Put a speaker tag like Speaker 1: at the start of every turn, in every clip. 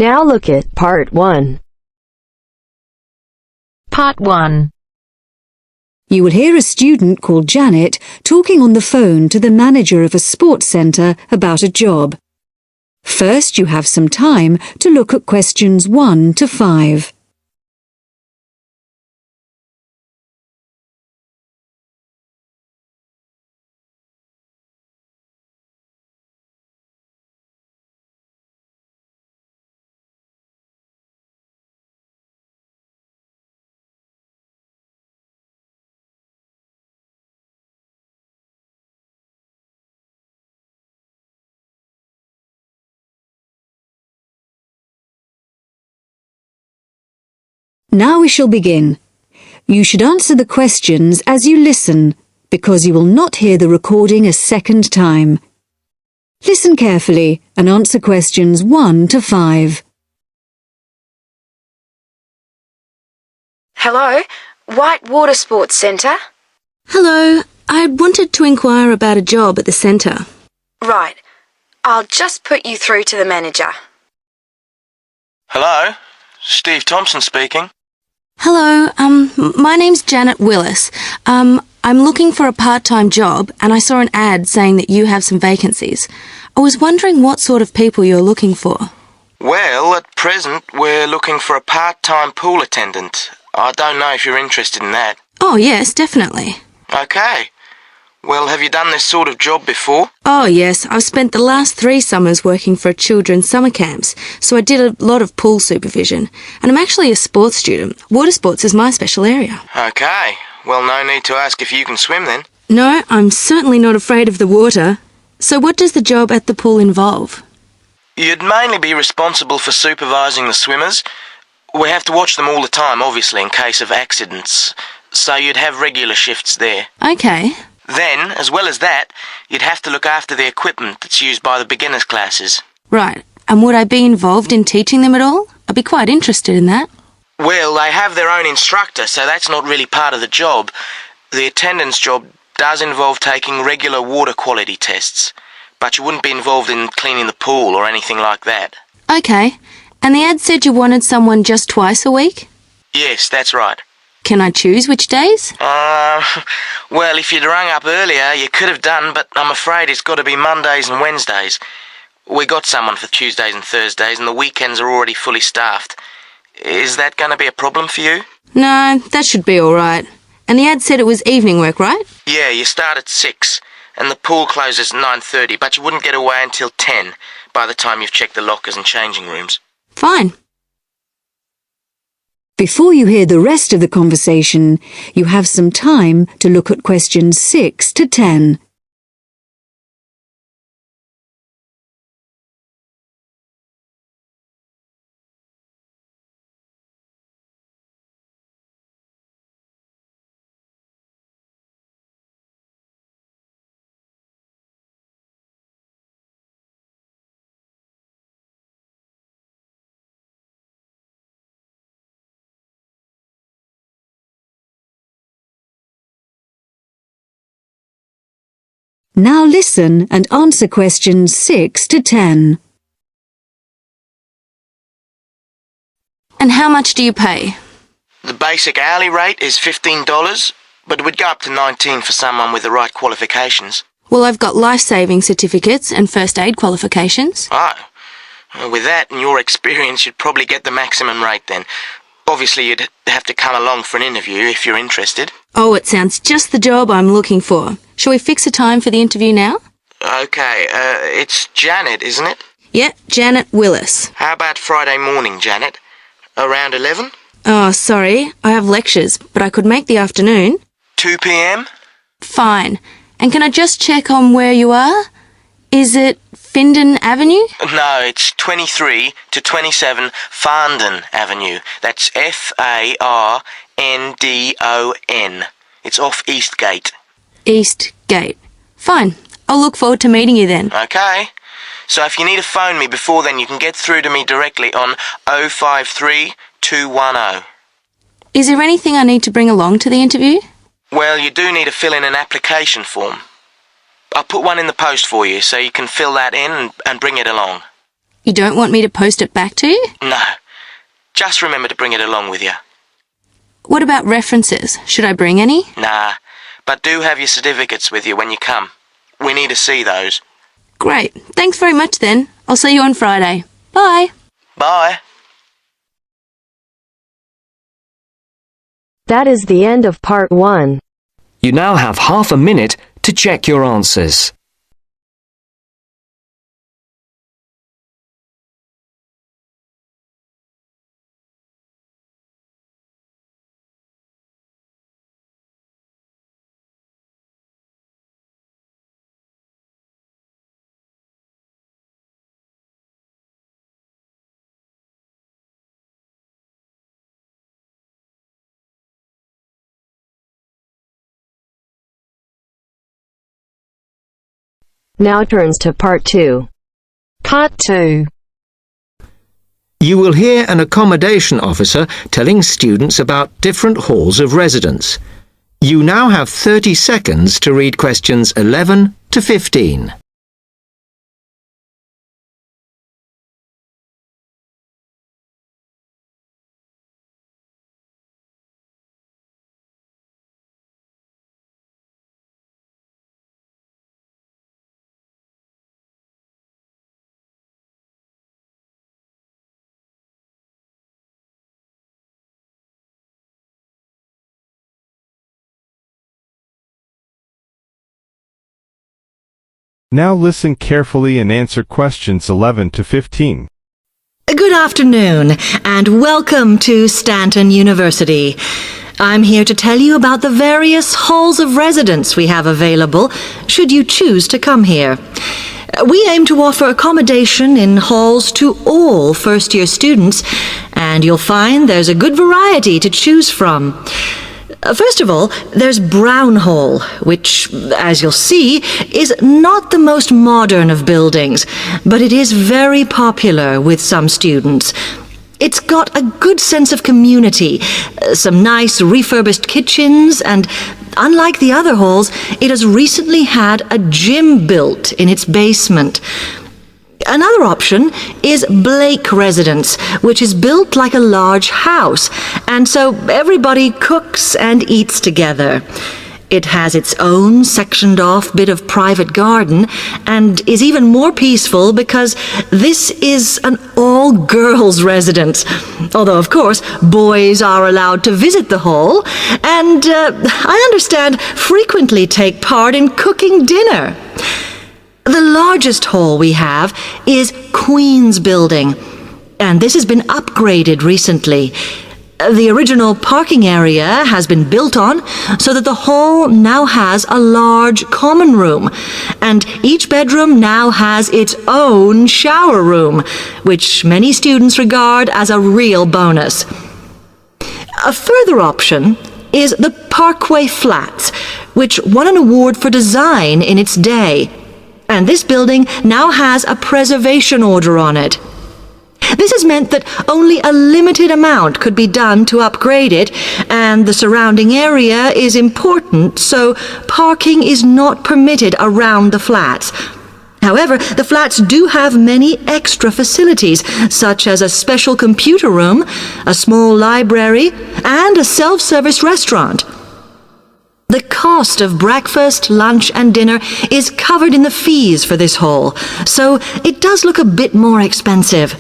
Speaker 1: Now look at Part 1.
Speaker 2: Part 1.
Speaker 3: You will hear a student called Janet talking on the phone to the manager of a sports centre about a job. First, you have some time to look at questions 1 to 5. Now we shall begin. You should answer the questions as you listen, because you will not hear the recording a second time. Listen carefully and answer questions 1 to 5.
Speaker 4: Hello, White Water Sports Centre?
Speaker 5: Hello, I wanted to inquire about a job at the centre.
Speaker 4: Right, I'll just put you through to the manager.
Speaker 6: Hello, Steve Thompson speaking.
Speaker 5: Hello, my name's Janet Willis. I'm looking for a part-time job and I saw an ad saying that you have some vacancies. I was wondering what sort of people you're looking for.
Speaker 6: Well, at present, we're looking for a part-time pool attendant. I don't know if you're interested in that.
Speaker 5: Oh, yes, definitely.
Speaker 6: Okay. Well, have you done this sort of job before?
Speaker 5: Oh, yes, I've spent the last 3 summers working for children's summer camps, so I did a lot of pool supervision. And I'm actually a sports student. Water sports is my special area.
Speaker 6: Okay. Well, no need to ask if you can swim then.
Speaker 5: No, I'm certainly not afraid of the water. So what does the job at the pool involve?
Speaker 6: You'd mainly be responsible for supervising the swimmers. We have to watch them all the time, obviously, in case of accidents. So you'd have regular shifts there.
Speaker 5: Okay.
Speaker 6: Then, as well as that, you'd have to look after the equipment that's used by the beginners classes.
Speaker 5: Right. And would I be involved in teaching them at all? I'd be quite interested in that.
Speaker 6: Well, they have their own instructor, so that's not really part of the job. The attendance job does involve taking regular water quality tests, but you wouldn't be involved in cleaning the pool or anything like that.
Speaker 5: Okay. And the ad said you wanted someone just twice a week?
Speaker 6: Yes, that's right.
Speaker 5: Can I choose which days?
Speaker 6: Well, if you'd rung up earlier, you could have done, but I'm afraid it's got to be Mondays and Wednesdays. We got someone for Tuesdays and Thursdays, and the weekends are already fully staffed. Is that going to be a problem for you?
Speaker 5: No, that should be all right. And the ad said it was evening work, right?
Speaker 6: Yeah, you start at 6, and the pool closes at 9:30, but you wouldn't get away until 10 by the time you've checked the lockers and changing rooms.
Speaker 5: Fine.
Speaker 3: Before you hear the rest of the conversation, you have some time to look at questions 6 to 10. Now listen and answer questions 6 to 10.
Speaker 5: And how much do you pay?
Speaker 6: The basic hourly rate is $15, but it would go up to $19 for someone with the right qualifications.
Speaker 5: Well, I've got life-saving certificates and first aid qualifications.
Speaker 6: Oh, with that and your experience, you'd probably get the maximum rate then. Obviously, you'd have to come along for an interview if you're interested.
Speaker 5: Oh, it sounds just the job I'm looking for. Shall we fix a time for the interview now?
Speaker 6: Okay, it's Janet, isn't it?
Speaker 5: Yeah, Janet Willis.
Speaker 6: How about Friday morning, Janet? Around 11?
Speaker 5: Oh, sorry, I have lectures, but I could make the afternoon.
Speaker 6: 2 p.m?
Speaker 5: Fine. And can I just check on where you are? Is it Findon Avenue?
Speaker 6: No, it's 23 to 27 Farndon Avenue. That's Farndon. It's off Eastgate.
Speaker 5: East Gate. Fine. I'll look forward to meeting you then.
Speaker 6: Okay. So if you need to phone me before then, you can get through to me directly on 053 210.
Speaker 5: Is there anything I need to bring along to the interview?
Speaker 6: Well, you do need to fill in an application form. I'll put one in the post for you so you can fill that in and bring it along.
Speaker 5: You don't want me to post it back to you?
Speaker 6: No. Just remember to bring it along with you.
Speaker 5: What about references? Should I bring any?
Speaker 6: Nah, but do have your certificates with you when you come. We need to see those.
Speaker 5: Great. Thanks very much then. I'll see you on Friday. Bye.
Speaker 6: Bye.
Speaker 1: That is the end of part 1.
Speaker 2: You now have half a minute to check your answers.
Speaker 1: Now turns to part 2. Part 2.
Speaker 7: You will hear an accommodation officer telling students about different halls of residence. You now have 30 seconds to read questions 11 to 15.
Speaker 8: Now listen carefully and answer questions 11 to 15.
Speaker 9: Good afternoon, and welcome to Stanton University. I'm here to tell you about the various halls of residence we have available, should you choose to come here. We aim to offer accommodation in halls to all first-year students, and you'll find there's a good variety to choose from. First of all, there's Brown Hall, which, as you'll see, is not the most modern of buildings, but it is very popular with some students. It's got a good sense of community, some nice refurbished kitchens, and unlike the other halls, it has recently had a gym built in its basement. Another option is Blake Residence, which is built like a large house, and so everybody cooks and eats together. It has its own sectioned-off bit of private garden and is even more peaceful because this is an all-girls residence. Although, of course, boys are allowed to visit the hall and, I understand, frequently take part in cooking dinner. The largest hall we have is Queen's Building, and this has been upgraded recently. The original parking area has been built on so that the hall now has a large common room, and each bedroom now has its own shower room, which many students regard as a real bonus. A further option is the Parkway Flats, which won an award for design in its day. And this building now has a preservation order on it. This has meant that only a limited amount could be done to upgrade it, and the surrounding area is important, so parking is not permitted around the flats. However, the flats do have many extra facilities, such as a special computer room, a small library, and a self-service restaurant. The cost of breakfast, lunch, and dinner is covered in the fees for this hall, so it does look a bit more expensive.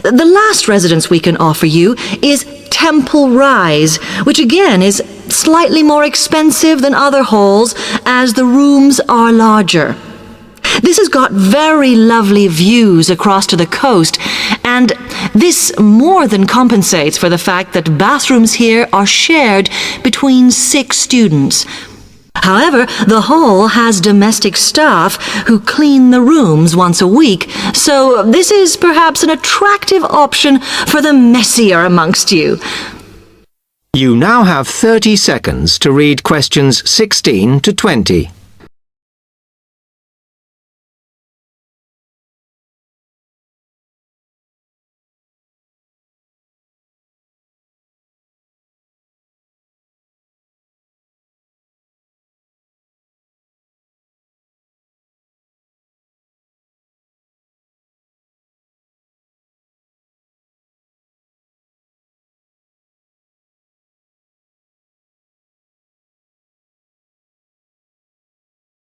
Speaker 9: The last residence we can offer you is Temple Rise, which again is slightly more expensive than other halls as the rooms are larger. This has got very lovely views across to the coast, and this more than compensates for the fact that bathrooms here are shared between 6 students. However, the hall has domestic staff who clean the rooms once a week, so this is perhaps an attractive option for the messier amongst you.
Speaker 7: You now have 30 seconds to read questions 16 to 20.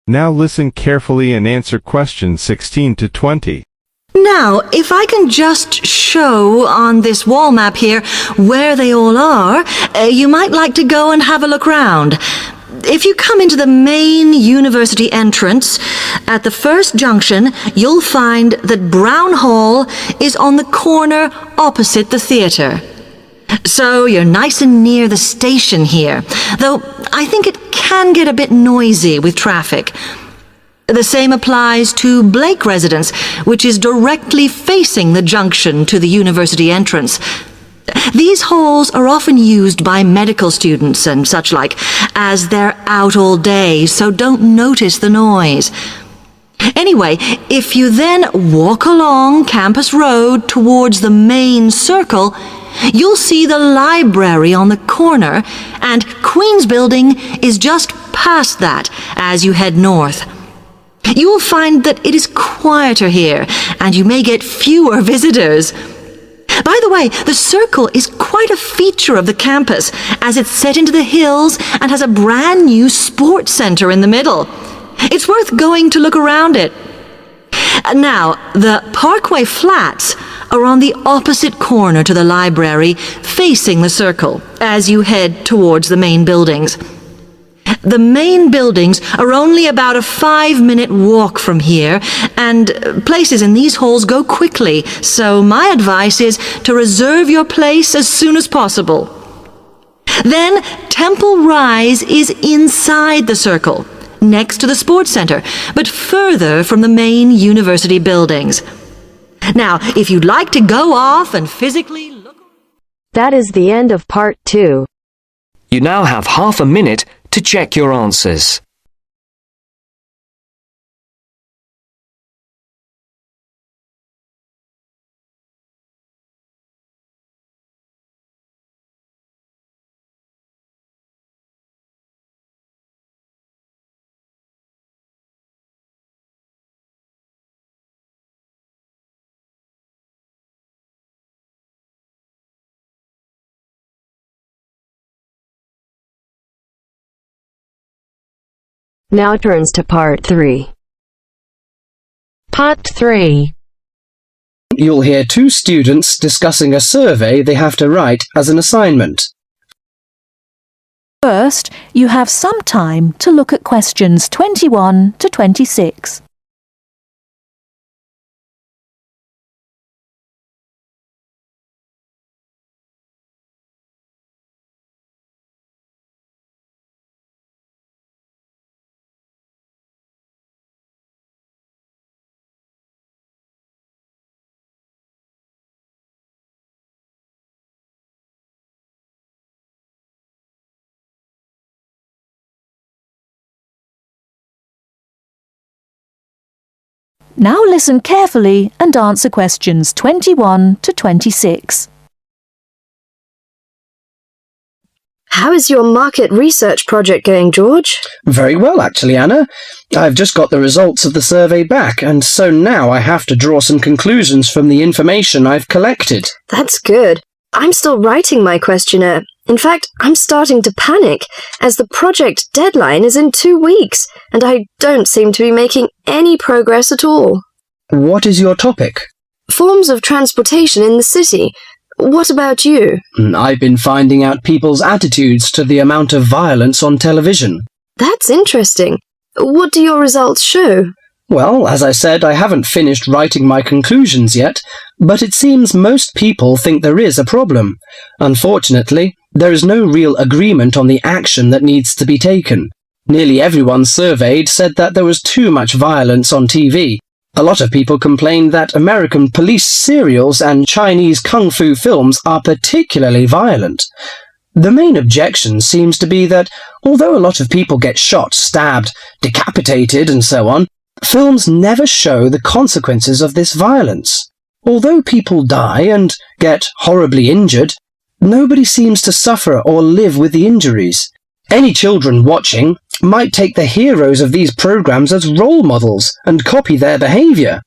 Speaker 8: Now listen carefully and answer questions 16 to 20.
Speaker 9: Now, if I can just show on this wall map here where they all are, you might like to go and have a look round. If you come into the main university entrance, at the first junction, you'll find that Brown Hall is on the corner opposite the theatre. So you're nice and near the station here, though I think it can get a bit noisy with traffic. The same applies to Blake Residence, which is directly facing the junction to the university entrance. These halls are often used by medical students and such like, as they're out all day, so don't notice the noise. Anyway, if you then walk along Campus Road towards the main circle, you'll see the library on the corner, and Queen's Building is just past that as you head north. You will find that it is quieter here, and you may get fewer visitors. By the way, the circle is quite a feature of the campus, as it's set into the hills and has a brand new sports center in the middle. It's worth going to look around it. Now, the Parkway Flats are on the opposite corner to the library, facing the circle, as you head towards the main buildings. The main buildings are only about a 5-minute walk from here, and places in these halls go quickly, so my advice is to reserve your place as soon as possible. Then Temple Rise is inside the circle, next to the sports center, but further from the main university buildings. Now, if you'd like to go off and physically look...
Speaker 1: That is the end of part 2.
Speaker 2: You now have half a minute to check your answers.
Speaker 1: Now turns to part 3. Part 3.
Speaker 10: You'll hear two students discussing a survey they have to write as an assignment.
Speaker 11: First, you have some time to look at questions 21 to 26. Now listen carefully and answer questions 21 to 26.
Speaker 12: How is your market research project going, George?
Speaker 10: Very well, actually, Anna. I've just got the results of the survey back, and so now I have to draw some conclusions from the information I've collected.
Speaker 12: That's good. I'm still writing my questionnaire. In fact, I'm starting to panic, as the project deadline is in 2 weeks, and I don't seem to be making any progress at all.
Speaker 10: What is your topic?
Speaker 12: Forms of transportation in the city. What about you?
Speaker 10: I've been finding out people's attitudes to the amount of violence on television.
Speaker 12: That's interesting. What do your results show?
Speaker 10: Well, as I said, I haven't finished writing my conclusions yet, but it seems most people think there is a problem. Unfortunately, there is no real agreement on the action that needs to be taken. Nearly everyone surveyed said that there was too much violence on TV. A lot of people complained that American police serials and Chinese kung fu films are particularly violent. The main objection seems to be that, although a lot of people get shot, stabbed, decapitated, and so on, films never show the consequences of this violence. Although people die and get horribly injured, nobody seems to suffer or live with the injuries. Any children watching might take the heroes of these programs as role models and copy their behavior.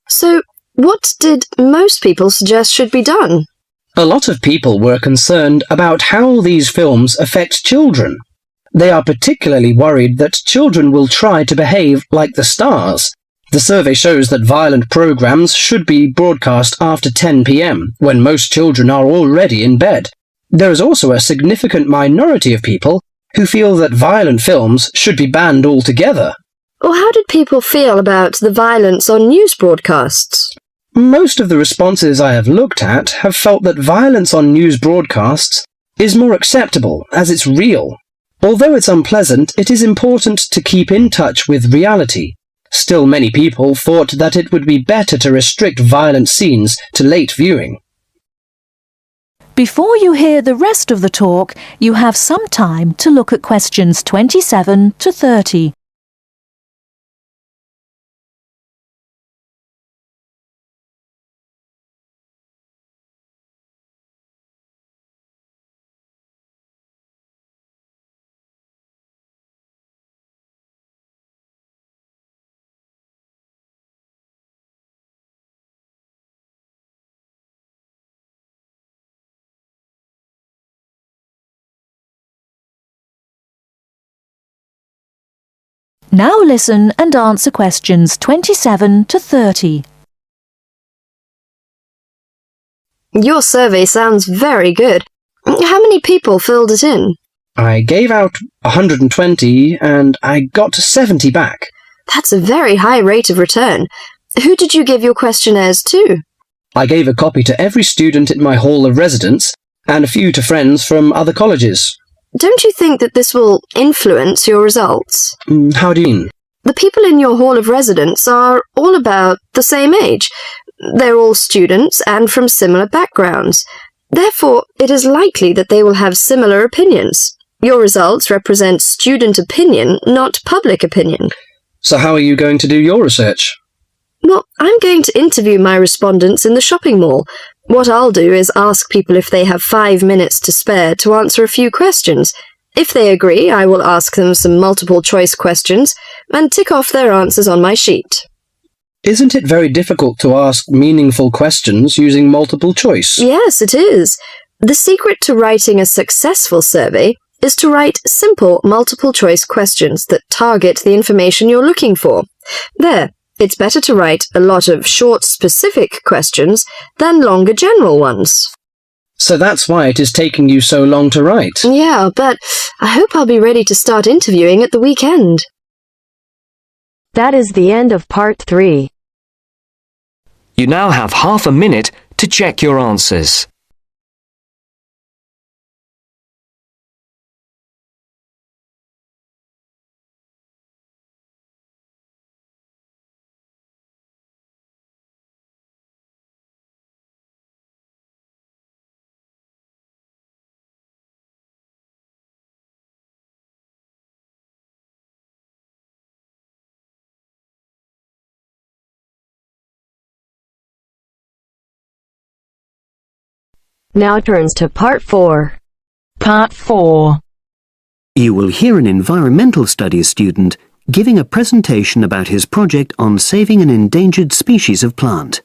Speaker 12: So, what did most people suggest should be done?
Speaker 10: A lot of people were concerned about how these films affect children. They are particularly worried that children will try to behave like the stars. The survey shows that violent programs should be broadcast after 10 p.m., when most children are already in bed. There is also a significant minority of people who feel that violent films should be banned altogether.
Speaker 12: Or how did people feel about the violence on news broadcasts?
Speaker 10: Most of the responses I have looked at have felt that violence on news broadcasts is more acceptable as it's real. Although it's unpleasant, it is important to keep in touch with reality. Still, many people thought that it would be better to restrict violent scenes to late viewing.
Speaker 11: Before you hear the rest of the talk, you have some time to look at questions 27 to 30. Now listen and answer questions 27 to 30.
Speaker 12: Your survey sounds very good. How many people filled it in?
Speaker 10: I gave out 120 and I got 70 back.
Speaker 12: That's a very high rate of return. Who did you give your questionnaires to?
Speaker 10: I gave a copy to every student in my hall of residence and a few to friends from other colleges.
Speaker 12: Don't you think that this will influence your results?
Speaker 10: How do you mean?
Speaker 12: The people in your hall of residence are all about the same age. They're all students and from similar backgrounds. Therefore, it is likely that they will have similar opinions. Your results represent student opinion, not public opinion.
Speaker 10: So how are you going to do your research?
Speaker 12: Well, I'm going to interview my respondents in the shopping mall. What I'll do is ask people if they have 5 minutes to spare to answer a few questions. If they agree, I will ask them some multiple-choice questions and tick off their answers on my sheet.
Speaker 10: Isn't it very difficult to ask meaningful questions using multiple choice?
Speaker 12: Yes, it is. The secret to writing a successful survey is to write simple multiple-choice questions that target the information you're looking for. There. It's better to write a lot of short, specific questions than longer general ones.
Speaker 10: So that's why it is taking you so long to write.
Speaker 12: Yeah, but I hope I'll be ready to start interviewing at the weekend.
Speaker 1: That is the end of part 3.
Speaker 2: You now have half a minute to check your answers.
Speaker 1: Now turns to part 4.
Speaker 11: Part 4.
Speaker 13: You will hear an environmental studies student giving a presentation about his project on saving an endangered species of plant.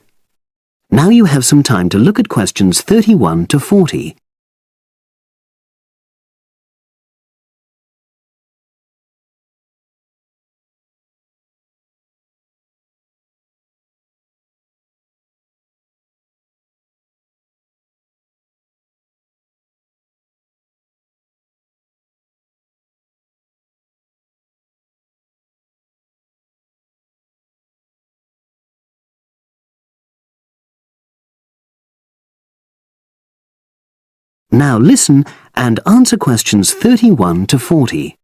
Speaker 13: Now you have some time to look at questions 31 to 40. Now listen and answer questions 31 to 40.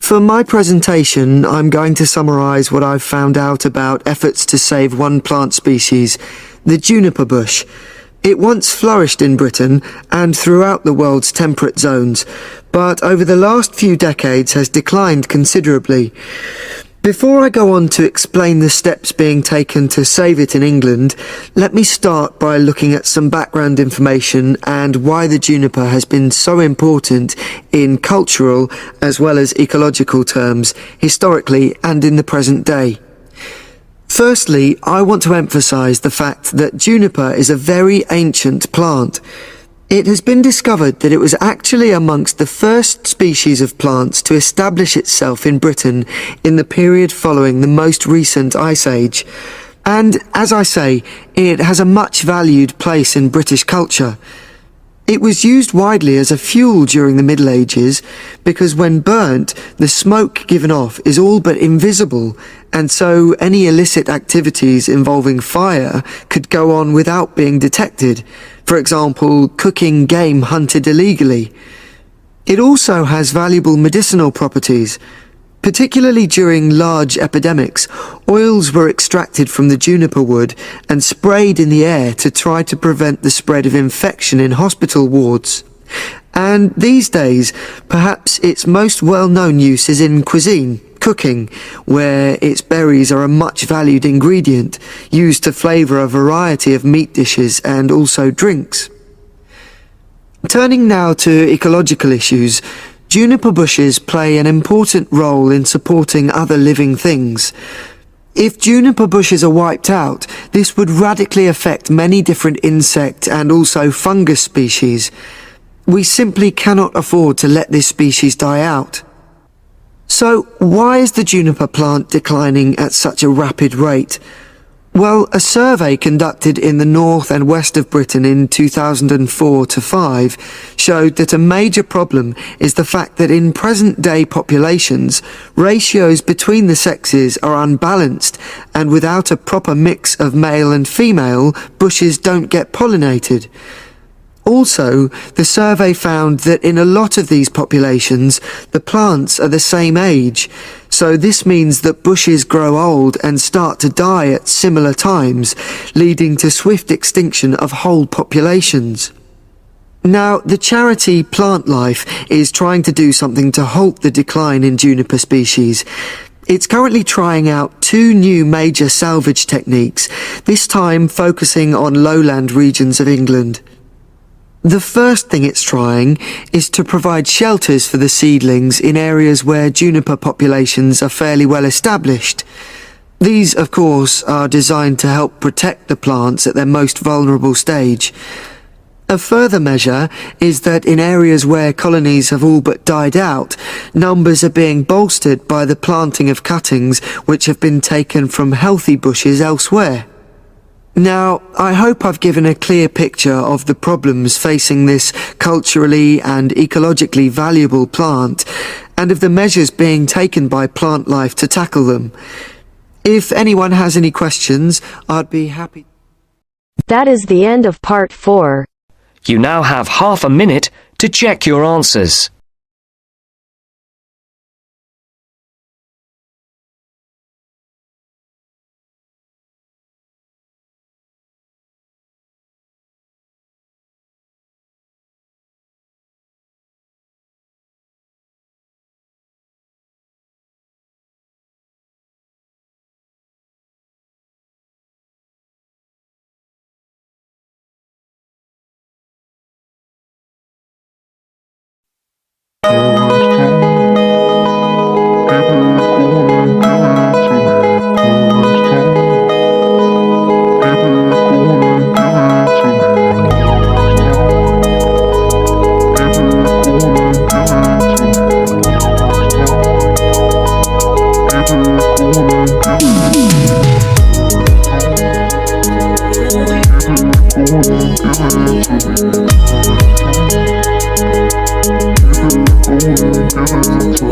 Speaker 14: For my presentation, I'm going to summarise what I've found out about efforts to save one plant species, the juniper bush. It once flourished in Britain and throughout the world's temperate zones, but over the last few decades has declined considerably. Before I go on to explain the steps being taken to save it in England, let me start by looking at some background information and why the juniper has been so important in cultural as well as ecological terms, historically and in the present day. Firstly, I want to emphasise the fact that juniper is a very ancient plant. It has been discovered that it was actually amongst the first species of plants to establish itself in Britain in the period following the most recent Ice Age. And, as I say, it has a much valued place in British culture. It was used widely as a fuel during the Middle Ages because when burnt, the smoke given off is all but invisible, and so any illicit activities involving fire could go on without being detected. For example, cooking game hunted illegally. It also has valuable medicinal properties. Particularly during large epidemics, oils were extracted from the juniper wood and sprayed in the air to try to prevent the spread of infection in hospital wards. And these days, perhaps its most well-known use is in cuisine, cooking, where its berries are a much valued ingredient, used to flavour a variety of meat dishes and also drinks. Turning now to ecological issues, juniper bushes play an important role in supporting other living things. If juniper bushes are wiped out, this would radically affect many different insect and also fungus species. We simply cannot afford to let this species die out. So, why is the juniper plant declining at such a rapid rate? Well, a survey conducted in the north and west of Britain in 2004-5 showed that a major problem is the fact that in present-day populations, ratios between the sexes are unbalanced, and without a proper mix of male and female, bushes don't get pollinated. Also, the survey found that in a lot of these populations, the plants are the same age, so this means that bushes grow old and start to die at similar times, leading to swift extinction of whole populations. Now, the charity Plant Life is trying to do something to halt the decline in juniper species. It's currently trying out 2 new major salvage techniques, this time focusing on lowland regions of England. The first thing it's trying is to provide shelters for the seedlings in areas where juniper populations are fairly well established. These, of course, are designed to help protect the plants at their most vulnerable stage. A further measure is that in areas where colonies have all but died out, numbers are being bolstered by the planting of cuttings which have been taken from healthy bushes elsewhere. Now, I hope I've given a clear picture of the problems facing this culturally and ecologically valuable plant, and of the measures being taken by Plant Life to tackle them. If anyone has any questions, I'd be happy.
Speaker 1: That is the end of part 4.
Speaker 2: You now have half a minute to check your answers.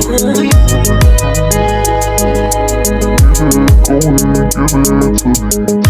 Speaker 15: Give it to me.